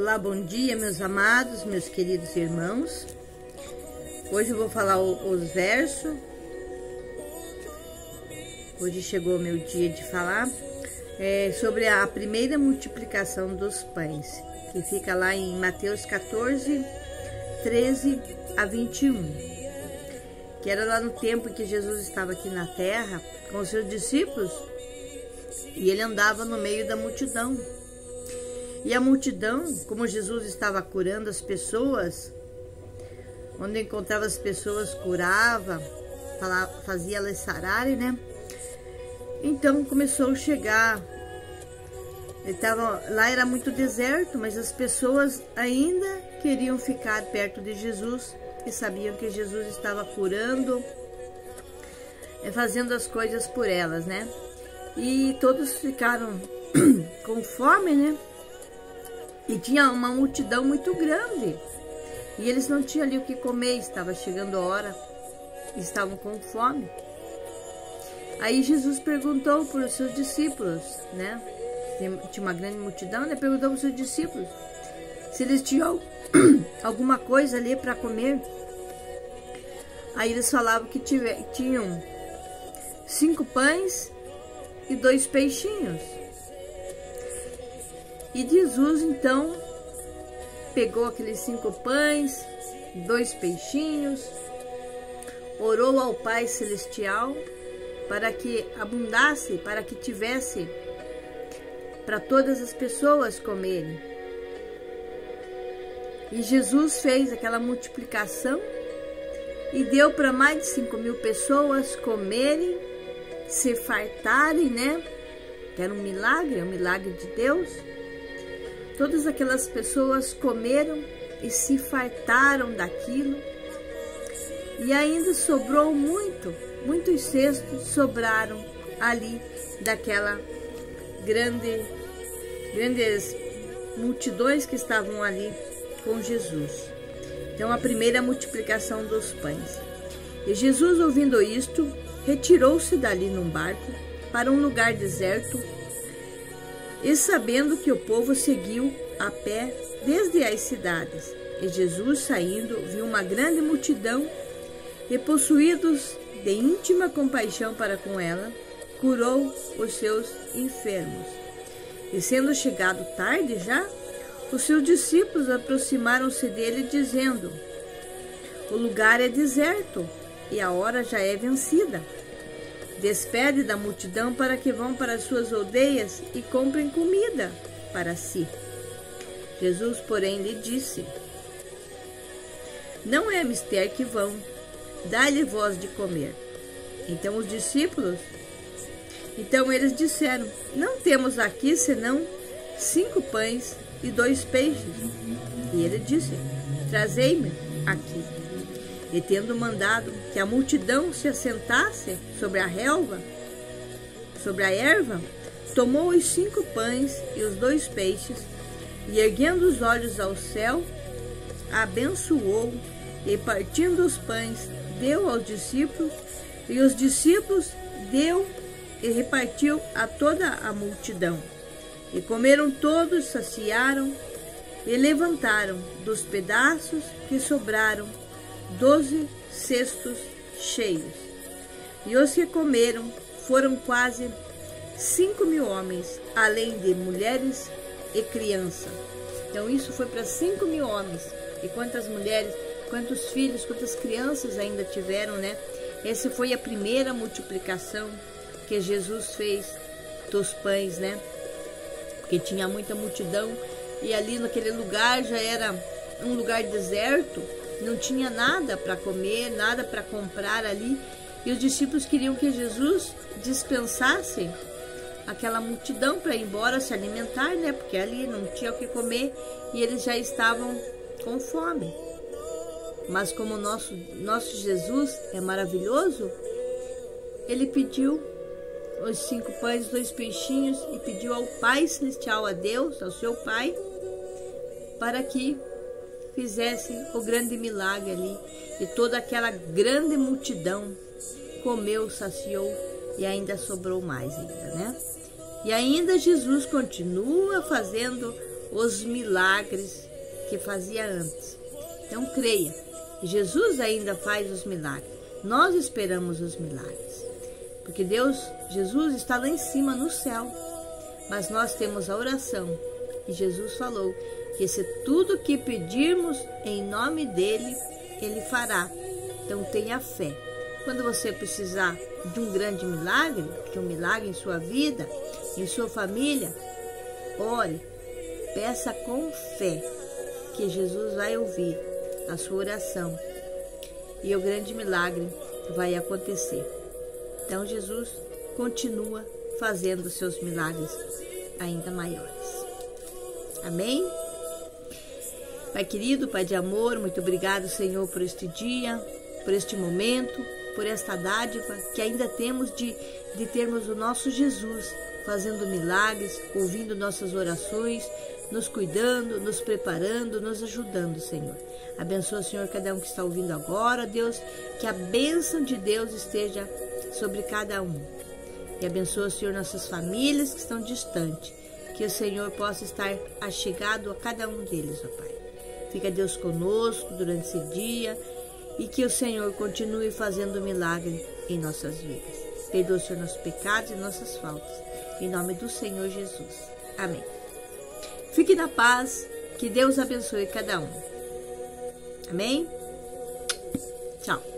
Olá, bom dia, meus amados, meus queridos irmãos. Hoje eu vou falar os versos. Hoje chegou o meu dia de falar sobre a primeira multiplicação dos pães, que fica lá em Mateus 14, 13 a 21. Que era lá no tempo em que Jesus estava aqui na terra com os seus discípulos e ele andava no meio da multidão. E a multidão, como Jesus estava curando as pessoas, onde encontrava as pessoas, curava, fazia elas sararem, né? Então começou a chegar. Lá era muito deserto, mas as pessoas ainda queriam ficar perto de Jesus e sabiam que Jesus estava curando, fazendo as coisas por elas, né? E todos ficaram com fome, né? E tinha uma multidão muito grande. E eles não tinham ali o que comer, estava chegando a hora, estavam com fome. Aí Jesus perguntou para os seus discípulos, né? Tinha uma grande multidão, né? Perguntou para os seus discípulos se eles tinham alguma coisa ali para comer. Aí eles falavam que tinham 5 pães e 2 peixinhos. E Jesus, então, pegou aqueles 5 pães, 2 peixinhos, orou ao Pai Celestial para que abundasse, para que tivesse para todas as pessoas comerem. E Jesus fez aquela multiplicação e deu para mais de 5.000 pessoas comerem, se fartarem, né? Que era um milagre de Deus. Todas aquelas pessoas comeram e se fartaram daquilo. E ainda sobrou muitos cestos sobraram ali daquela grandes multidões que estavam ali com Jesus. Então, a primeira multiplicação dos pães. E Jesus, ouvindo isto, retirou-se dali num barco para um lugar deserto, e sabendo que o povo seguiu a pé desde as cidades. E Jesus, saindo, viu uma grande multidão, e possuídos de íntima compaixão para com ela, curou os seus enfermos. E sendo chegado tarde já, os seus discípulos aproximaram-se dele, dizendo: o lugar é deserto, e a hora já é vencida. Despede da multidão para que vão para as suas aldeias e comprem comida para si. Jesus, porém, lhe disse: não é mister que vão, dai-lhe vós de comer. Então eles disseram: não temos aqui senão 5 pães e 2 peixes. E ele disse: trazei-me aqui. E tendo mandado que a multidão se assentasse sobre a erva, tomou os 5 pães e os 2 peixes, e erguendo os olhos ao céu, abençoou, e partindo os pães, deu aos discípulos, e os discípulos deu e repartiu a toda a multidão. E comeram todos, saciaram, e levantaram dos pedaços que sobraram 12 cestos cheios. E os que comeram foram quase 5.000 homens, além de mulheres e crianças. Então isso foi para 5.000 homens. E quantas mulheres, quantos filhos, quantas crianças ainda tiveram, né? Essa foi a primeira multiplicação que Jesus fez dos pães, né? Porque tinha muita multidão e ali naquele lugar já era um lugar deserto, não tinha nada para comer, nada para comprar ali. E os discípulos queriam que Jesus dispensasse aquela multidão para ir embora se alimentar, né? Porque ali não tinha o que comer e eles já estavam com fome. Mas como nosso Jesus é maravilhoso, ele pediu os 5 pães e 2 peixinhos e pediu ao Pai Celestial, a Deus, ao seu Pai, para que fizesse o grande milagre ali. E toda aquela grande multidão comeu, saciou e ainda sobrou mais ainda, né? E ainda Jesus continua fazendo os milagres que fazia antes. Então creia, Jesus ainda faz os milagres. Nós esperamos os milagres, porque Jesus está lá em cima no céu, mas nós temos a oração. E Jesus falou que se tudo que pedirmos em nome dele, ele fará. Então tenha fé. Quando você precisar de um grande milagre, de um milagre em sua vida, em sua família, ore, peça com fé, que Jesus vai ouvir a sua oração e o grande milagre vai acontecer. Então Jesus continua fazendo seus milagres ainda maiores. Amém? Pai querido, Pai de amor, muito obrigado, Senhor, por este dia, por este momento, por esta dádiva que ainda temos de termos o nosso Jesus fazendo milagres, ouvindo nossas orações, nos cuidando, nos preparando, nos ajudando, Senhor. Abençoa, Senhor, cada um que está ouvindo agora, Deus, que a bênção de Deus esteja sobre cada um. E abençoa, Senhor, nossas famílias que estão distantes, que o Senhor possa estar achegado a cada um deles, ó Pai. Fica Deus conosco durante esse dia e que o Senhor continue fazendo milagre em nossas vidas. Perdoa, Senhor, nossos pecados e nossas faltas. Em nome do Senhor Jesus. Amém. Fique na paz. Que Deus abençoe cada um. Amém? Tchau.